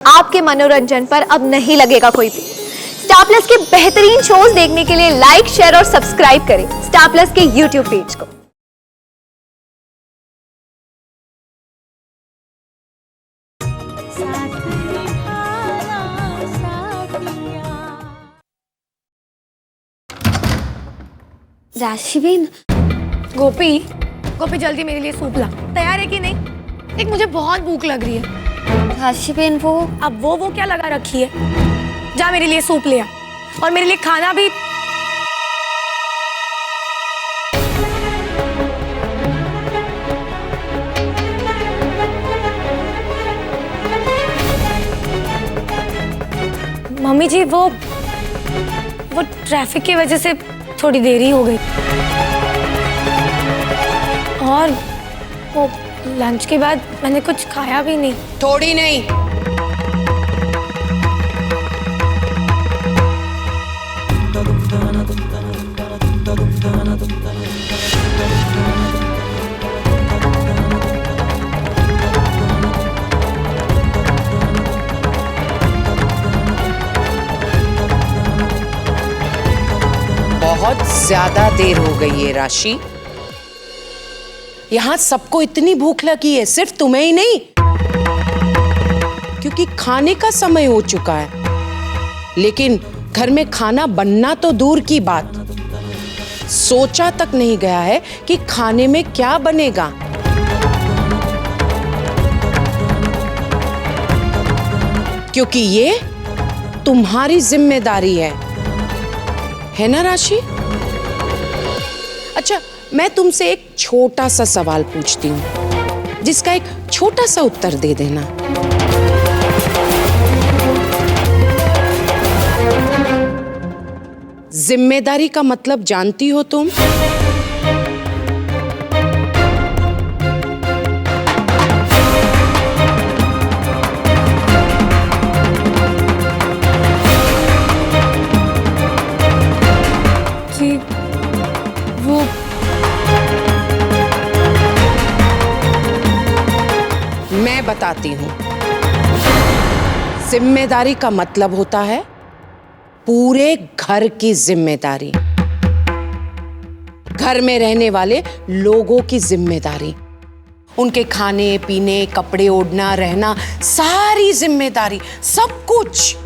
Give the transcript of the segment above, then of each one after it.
आपके मनोरंजन पर अब नहीं लगेगा कोई भी। स्टार प्लस के बेहतरीन शोज देखने के लिए लाइक, शेयर और सब्सक्राइब करें स्टार प्लस के यूट्यूब पेज को। राशिबेन, गोपी गोपी जल्दी मेरे लिए सूप ला। तैयार है कि नहीं? देख मुझे बहुत भूख लग रही है। राशिबेन अब वो क्या लगा रखी है? जा मेरे लिए सूप ले आ और मेरे लिए खाना भी। मम्मी जी वो ट्रैफिक की वजह से थोड़ी देरी हो गई और वो लंच के बाद मैंने कुछ खाया भी नहीं। थोड़ी नहीं, बहुत ज्यादा देर हो गई है राशि। यहाँ सबको इतनी भूख लगी है, सिर्फ तुम्हें ही नहीं, क्योंकि खाने का समय हो चुका है। लेकिन घर में खाना बनना तो दूर की बात, सोचा तक नहीं गया है कि खाने में क्या बनेगा। क्योंकि ये तुम्हारी जिम्मेदारी है ना राशि? अच्छा, मैं तुमसे एक छोटा सा सवाल पूछती हूँ, जिसका एक छोटा सा उत्तर दे देना। जिम्मेदारी का मतलब जानती हो तुम? जी वो मैं बताती हूं। जिम्मेदारी का मतलब होता है पूरे घर की जिम्मेदारी, घर में रहने वाले लोगों की जिम्मेदारी, उनके खाने पीने, कपड़े ओढ़ना, रहना, सारी जिम्मेदारी, सब कुछ।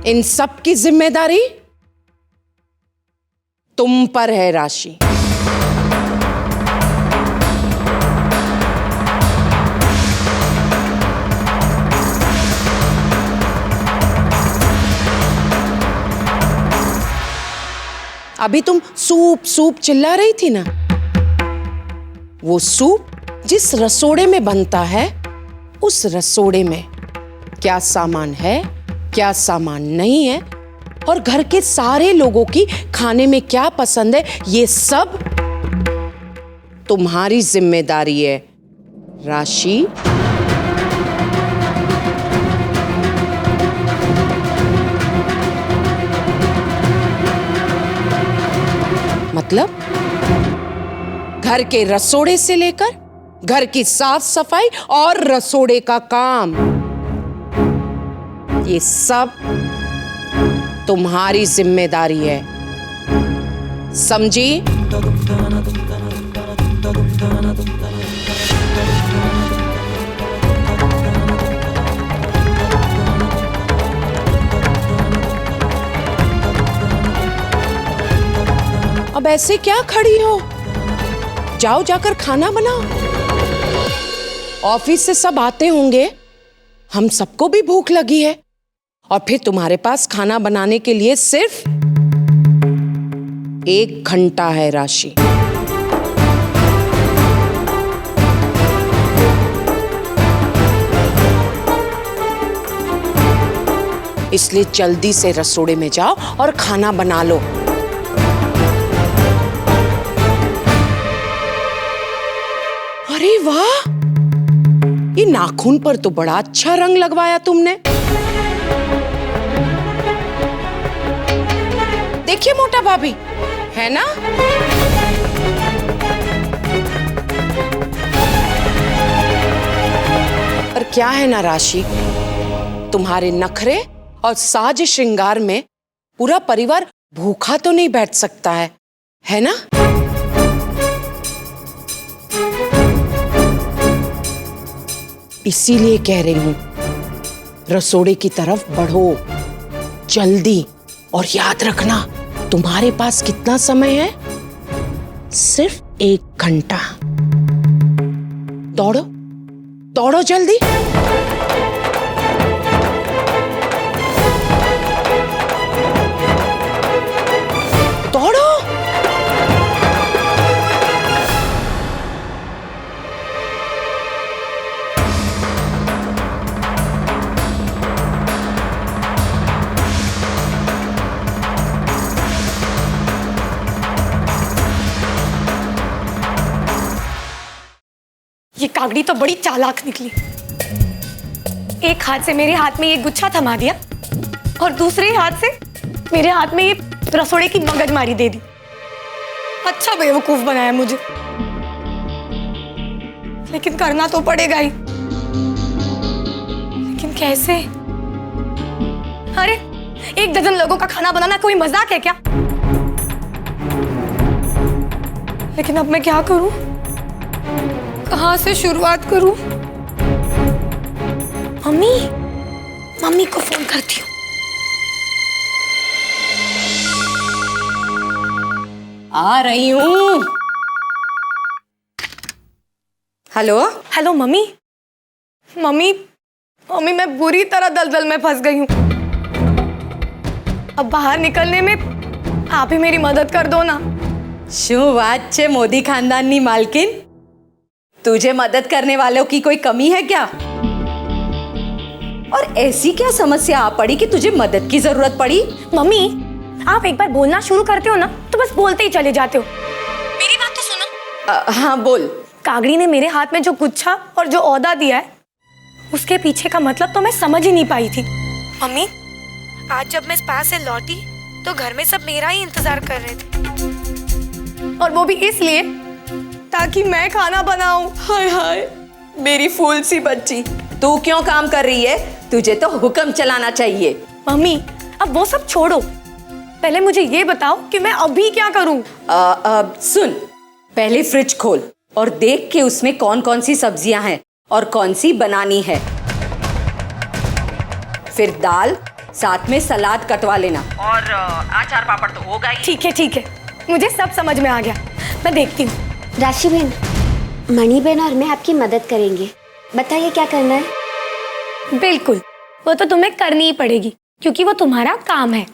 इन सब की जिम्मेदारी तुम पर है राशि। अभी तुम सूप सूप चिल्ला रही थी ना? वो सूप जिस रसोड़े में बनता है, उस रसोड़े में क्या सामान है, क्या सामान नहीं है, और घर के सारे लोगों की खाने में क्या पसंद है, ये सब तुम्हारी जिम्मेदारी है राशि। मतलब घर के रसोड़े से लेकर घर की साफ सफाई और रसोड़े का काम, ये सब तुम्हारी जिम्मेदारी है, समझी? अब ऐसे क्या खड़ी हो? जाओ, जाकर खाना बनाओ। ऑफिस से सब आते होंगे, हम सबको भी भूख लगी है, और फिर तुम्हारे पास खाना बनाने के लिए सिर्फ 1 घंटा है राशि। इसलिए जल्दी से रसोड़े में जाओ और खाना बना लो। अरे वाह, ये नाखून पर तो बड़ा अच्छा रंग लगवाया तुमने। देखिए मोटा भाभी, है ना? क्या है ना राशि, तुम्हारे नखरे और साज श्रृंगार में पूरा परिवार भूखा तो नहीं बैठ सकता है ना? इसीलिए कह रही हूं, रसोड़े की तरफ बढ़ो जल्दी। और याद रखना, तुम्हारे पास कितना समय है? सिर्फ 1 घंटा। दौड़ो दौड़ो जल्दी। दौड़ो। ये कागड़ी तो बड़ी चालाक निकली। एक हाथ से मेरे हाथ में ये गुच्छा थमा दिया और दूसरे हाथ से मेरे हाथ में ये रसोड़े की मगजमारी दे दी। अच्छा बेवकूफ बनाया मुझे, लेकिन करना तो पड़ेगा ही। लेकिन कैसे? अरे 1 डजन लोगों का खाना बनाना कोई मजाक है क्या? लेकिन अब मैं क्या करूं? कहां से शुरुआत करूं? मम्मी को फोन करती हूँ। आ रही हूँ। हेलो मम्मी मैं बुरी तरह दलदल में फंस गई हूँ। अब बाहर निकलने में आप ही मेरी मदद कर दो ना। શું વાત છે મોદી ખાનદાનની માલકીન, तुझे मदद करने वालों की कोई कमी है क्या? और ऐसी क्या समस्या आ पड़ी कि तुझे मदद की जरूरत पड़ी? मम्मी आप एक बार बोलना शुरू करते हो ना तो बस बोलते ही चले जाते हो। मेरी बात तो सुनो। हाँ बोल। कागड़ी ने मेरे हाथ में जो गुच्छा और जो औदा दिया है, उसके पीछे का मतलब तो मैं समझ ही नहीं पाई थी। मम्मी आज जब मैं स्पा से लौटी तो घर में सब मेरा ही इंतजार कर रहे थे, और वो भी इसलिए ताकि मैं खाना बनाऊं। हाय हाय मेरी फूल सी बच्ची, तू क्यों काम कर रही है? तुझे तो हुक्म चलाना चाहिए। मम्मी अब वो सब छोड़ो, पहले मुझे ये बताओ कि मैं अभी क्या करूं? सुन, पहले फ्रिज खोल और देख के उसमें कौन कौन सी सब्जियां हैं और कौन सी बनानी है। फिर दाल, साथ में सलाद कटवा लेना, और अचार पापड़ तो होगा ही। ठीक है, मुझे सब समझ में आ गया, मैं देखती हूँ। राशि बहन, मणि बहन और मैं आपकी मदद करेंगे। बताइए क्या करना है? बिल्कुल, वो तो तुम्हें करनी ही पड़ेगी क्योंकि वो तुम्हारा काम है।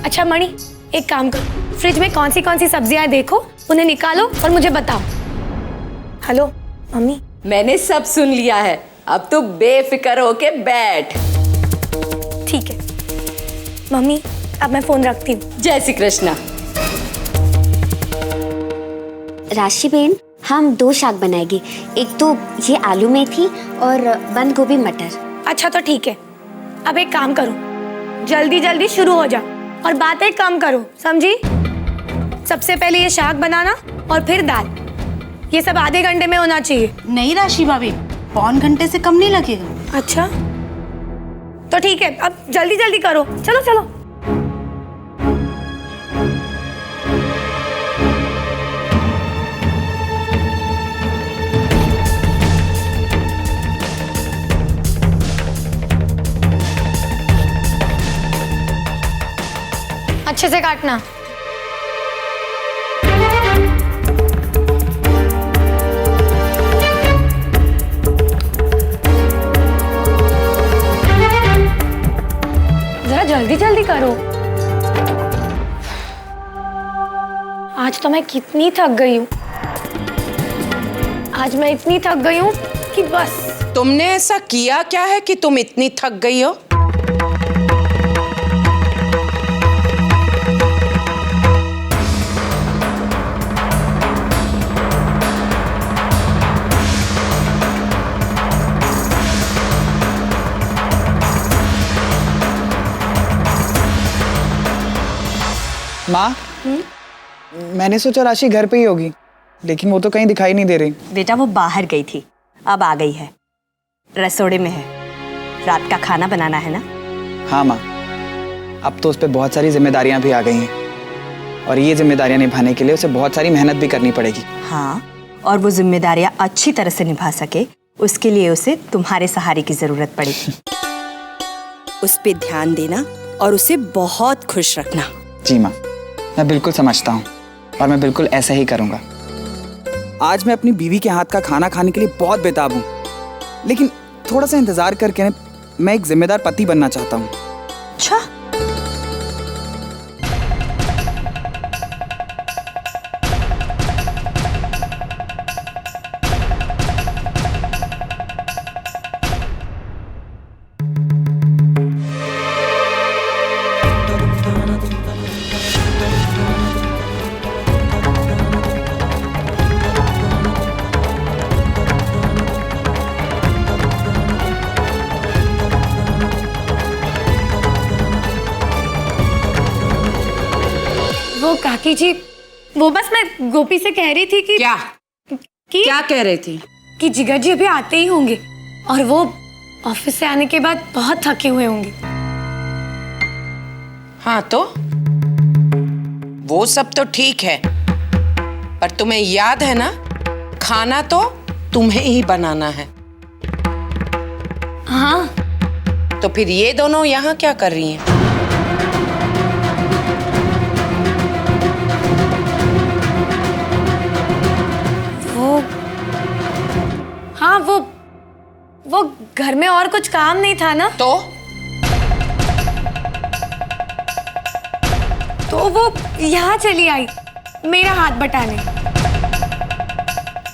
अच्छा मणि, एक काम करो, फ्रिज में कौन सी सब्जियां देखो, उन्हें निकालो और मुझे बताओ। Hello mummy. मैंने सब सुन लिया है, अब तू बेफिक्र होके बैठ। ठीक है मम्मी, अब मैं फोन रखती हूँ। जय श्री कृष्णा। राशि बहन, हम 2 शाक बनाएंगे, एक तो ये आलू मेथी और बंद गोभी मटर। अच्छा तो ठीक है, अब एक काम करो, जल्दी शुरू हो जाओ और बातें कम करो, समझी? सबसे पहले ये शाक बनाना और फिर दाल, ये सब आधे घंटे में होना चाहिए। नहीं राशि भाभी, पौन घंटे से कम नहीं लगेगा। अच्छा तो ठीक है, अब जल्दी करो, चलो। अच्छे से काटना। जरा जल्दी करो। आज तो मैं कितनी थक गई हूँ। आज मैं इतनी थक गई हूँ कि बस। तुमने ऐसा किया क्या है कि तुम इतनी थक गई हो? माँ, मैंने सोचा राशि घर पे ही होगी, लेकिन वो तो कहीं दिखाई नहीं दे रही। बेटा वो बाहर गई थी, अब आ गई है। रसोड़े में है, रात का खाना बनाना है ना? हाँ माँ, अब तो उस पर बहुत सारी जिम्मेदारियां भी आ गई हैं और ये जिम्मेदारियां निभाने के लिए उसे बहुत सारी मेहनत भी करनी पड़ेगी। हाँ, और वो जिम्मेदारियां अच्छी तरह से निभा सके उसके लिए उसे तुम्हारे सहारे की जरूरत पड़ेगी। उस पे ध्यान देना और उसे बहुत खुश रखना। जी माँ, मैं बिल्कुल समझता हूँ और मैं बिल्कुल ऐसा ही करूँगा। आज मैं अपनी बीवी के हाथ का खाना खाने के लिए बहुत बेताब हूँ, लेकिन थोड़ा सा इंतजार करके मैं एक जिम्मेदार पति बनना चाहता हूँ। अच्छा, वो काकी जी, वो बस मैं गोपी से कह रही थी कि क्या कह रही थी? कि जिगर जी अभी आते ही होंगे और वो ऑफिस से आने के बाद बहुत थके हुए होंगे। हाँ तो वो सब तो ठीक है, पर तुम्हें याद है ना, खाना तो तुम्हें ही बनाना है। हाँ, तो फिर ये दोनों यहाँ क्या कर रही हैं? हाँ, वो घर में और कुछ काम नहीं था ना, तो वो यहाँ चली आई मेरा हाथ बटाने।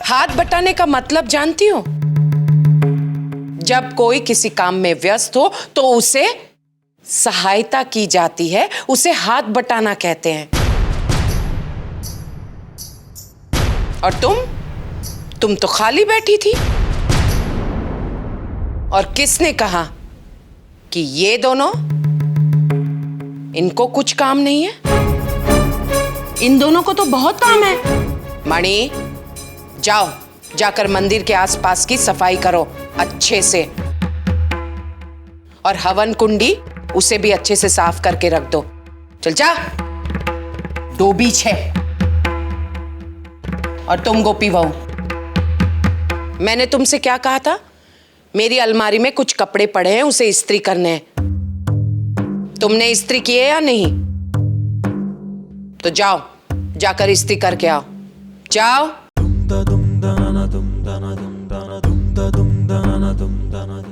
हाथ बटाने का मतलब जानती हो? जब कोई किसी काम में व्यस्त हो तो उसे सहायता की जाती है, उसे हाथ बटाना कहते हैं। और तुम तो खाली बैठी थी। और किसने कहा कि ये दोनों, इनको कुछ काम नहीं है? इन दोनों को तो बहुत काम है। मणि, जाओ, जाकर मंदिर के आसपास की सफाई करो अच्छे से, और हवन कुंडी उसे भी अच्छे से साफ करके रख दो। चल जा, डोबीच है। और तुम गोपी बहू, मैंने तुमसे क्या कहा था? मेरी अलमारी में कुछ कपड़े पड़े हैं, उसे इस्त्री करने हैं। तुमने इस्त्री किए या नहीं? तो जाओ, जाकर इस्त्री करके आओ। जाओ।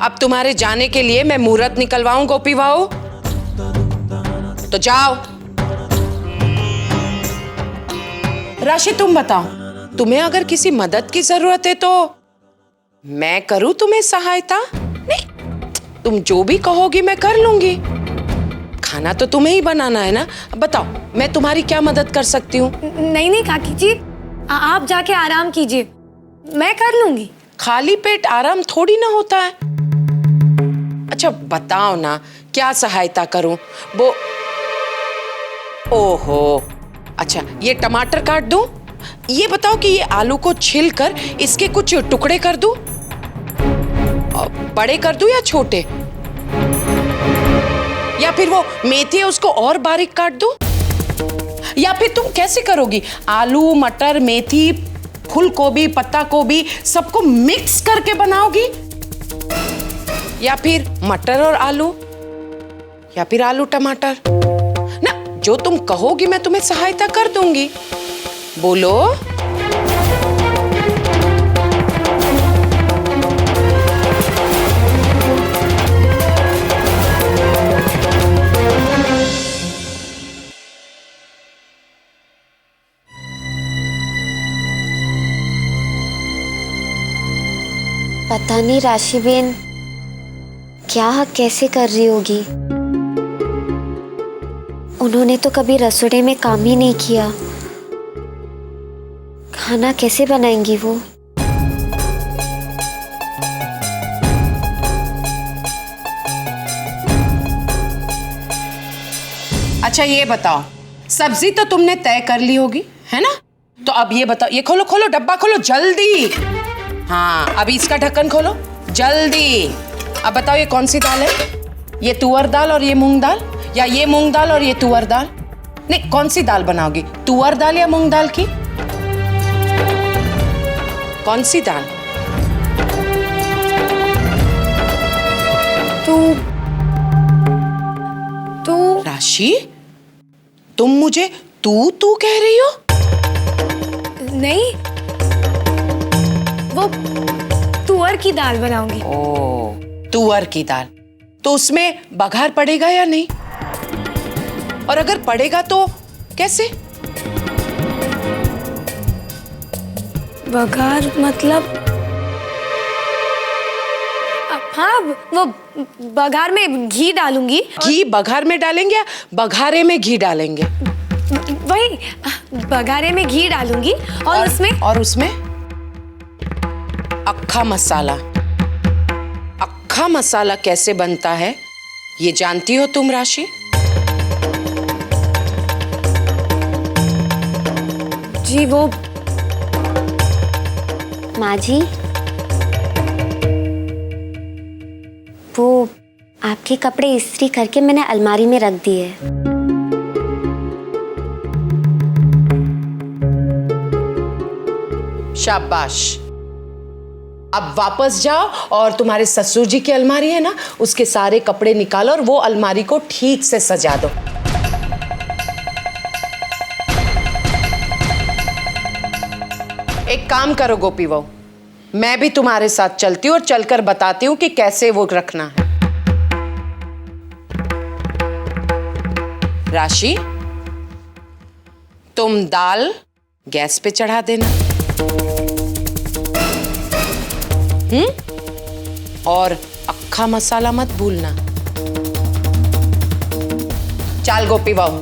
अब तुम्हारे जाने के लिए मैं मुहूर्त निकलवाऊं गोपी बहू? तो जाओ। राशि, तुम बताओ, तुम्हें अगर किसी मदद की जरूरत है तो मैं करूं तुम्हें सहायता? नहीं, तुम जो भी कहोगी मैं कर लूंगी। खाना तो तुम्हें ही बनाना है ना। अब बताओ, मैं तुम्हारी क्या मदद कर सकती हूँ? नहीं काकी जी, आप जाके आराम कीजिए, मैं कर लूंगी। खाली पेट आराम थोड़ी ना होता है। अच्छा बताओ ना, क्या सहायता करूं? वो, ओहो, अच्छा ये टमाटर काट दूं? ये बताओ कि ये आलू को छील कर इसके कुछ टुकड़े कर दूं? बड़े कर दूं या छोटे? या फिर वो मेथी है उसको और बारीक काट दूं? या फिर तुम कैसे करोगी? आलू, मटर, मेथी, फूल गोभी, पत्ता गोभी सबको मिक्स करके बनाओगी? या फिर मटर और आलू? या फिर आलू टमाटर? ना, जो तुम कहोगी मैं तुम्हें सहायता कर दूंगी। बोलो। पता नहीं राशि बेन क्या कैसे कर रही होगी। उन्होंने तो कभी रसोड़े में काम ही नहीं किया, खाना कैसे बनाएंगी वो? अच्छा ये बताओ, सब्जी तो तुमने तय कर ली होगी, है ना? तो अब ये बताओ, ये खोलो खोलो, डब्बा खोलो जल्दी। हाँ, अभी इसका ढक्कन खोलो, जल्दी। अब बताओ ये कौन सी दाल है? ये तुअर दाल और ये मूंग दाल, या ये मूंग दाल और ये तुअर दाल? नहीं, कौन सी दाल बनाओगी, तुअर दाल या मूंग दाल की? कौन सी दाल? तू राशि, तुम मुझे तू कह रही हो? नहीं, वो तुअर की दाल बनाऊंगी। ओ, तुअर की दाल। तो उसमें बघार पड़ेगा या नहीं? और अगर पड़ेगा तो कैसे? बघार मतलब? हाँ, वो बघार में घी डालूंगी। घी बघार में डालेंगे या बघारे में घी डालेंगे? वही, बघारे में घी डालूंगी और उसमें अक्खा मसाला। अक्खा मसाला कैसे बनता है ये जानती हो तुम राशि? जी वो माँ जी, वो आपके कपड़े इस्त्री करके मैंने अलमारी में रख दिए। शाबाश। अब वापस जाओ और तुम्हारे ससुर जी की अलमारी है ना, उसके सारे कपड़े निकालो और वो अलमारी को ठीक से सजा दो। एक काम करो गोपी बहू, मैं भी तुम्हारे साथ चलती हूँ और चलकर बताती हूँ कि कैसे वो रखना है। राशि, तुम दाल गैस पे चढ़ा देना। और अक्खा मसाला मत भूलना। चल गोपी बहू।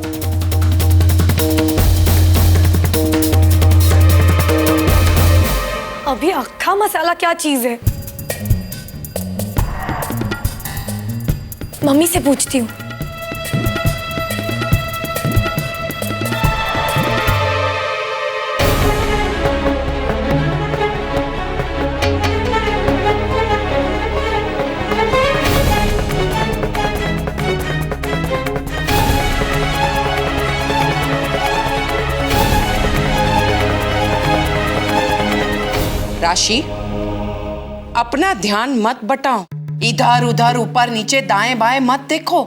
अभी अक्खा मसाला क्या चीज है? मम्मी से पूछती हूँ। राशि, अपना ध्यान मत बटाओ, इधर उधर ऊपर नीचे दाएं बाएं मत देखो,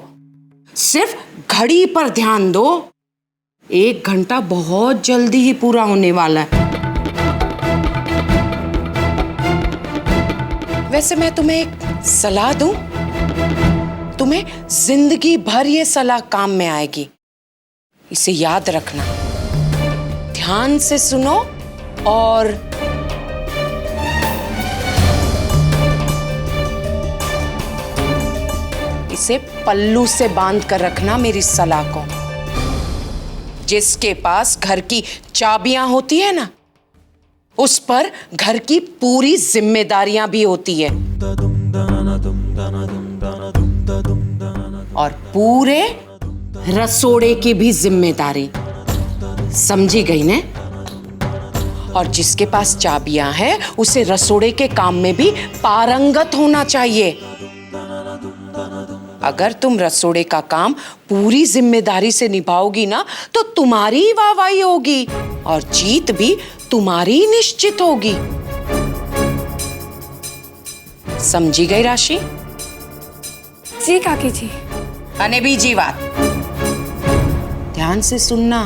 सिर्फ घड़ी पर ध्यान दो। 1 घंटा बहुत जल्दी ही पूरा होने वाला है। वैसे मैं तुम्हें एक सलाह दूं, तुम्हें जिंदगी भर ये सलाह काम में आएगी। इसे याद रखना, ध्यान से सुनो और इसे पल्लू से बांध कर रखना मेरी सलाह को। जिसके पास घर की चाबियां होती है ना, उस पर घर की पूरी जिम्मेदारियां भी होती है और पूरे रसोड़े की भी जिम्मेदारी। समझी गई ने? और जिसके पास चाबियां हैं उसे रसोड़े के काम में भी पारंगत होना चाहिए। अगर तुम रसोड़े का काम पूरी जिम्मेदारी से निभाओगी ना, तो तुम्हारी वाहवाही होगी और जीत भी तुम्हारी निश्चित होगी। समझी गई राशि? जी काकी जी। अने बीजी बात, ध्यान से सुनना।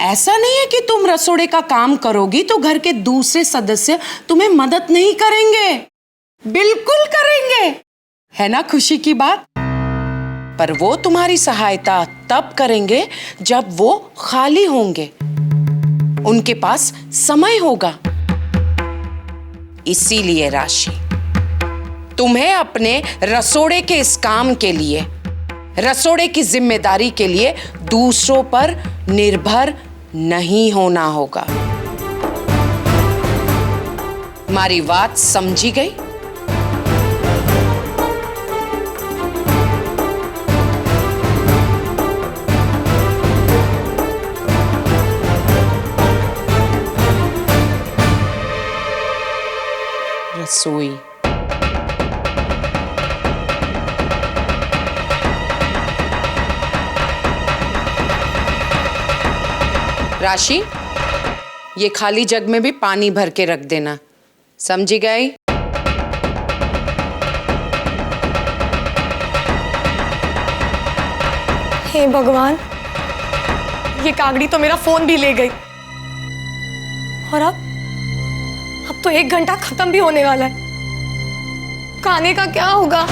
ऐसा नहीं है कि तुम रसोड़े का काम करोगी तो घर के दूसरे सदस्य तुम्हें मदद नहीं करेंगे। बिल्कुल करेंगे, है ना खुशी की बात? पर वो तुम्हारी सहायता तब करेंगे जब वो खाली होंगे, उनके पास समय होगा। इसीलिए राशि, तुम्हें अपने रसोड़े के इस काम के लिए, रसोड़े की जिम्मेदारी के लिए दूसरों पर निर्भर नहीं होना होगा। हमारी बात समझी गई? रसोई राशि, ये खाली जग में भी पानी भर के रख देना, समझी गई? हे भगवान, ये कागड़ी तो मेरा फोन भी ले गई। और अब तो 1 घंटा खत्म भी होने वाला है। खाने का क्या होगा?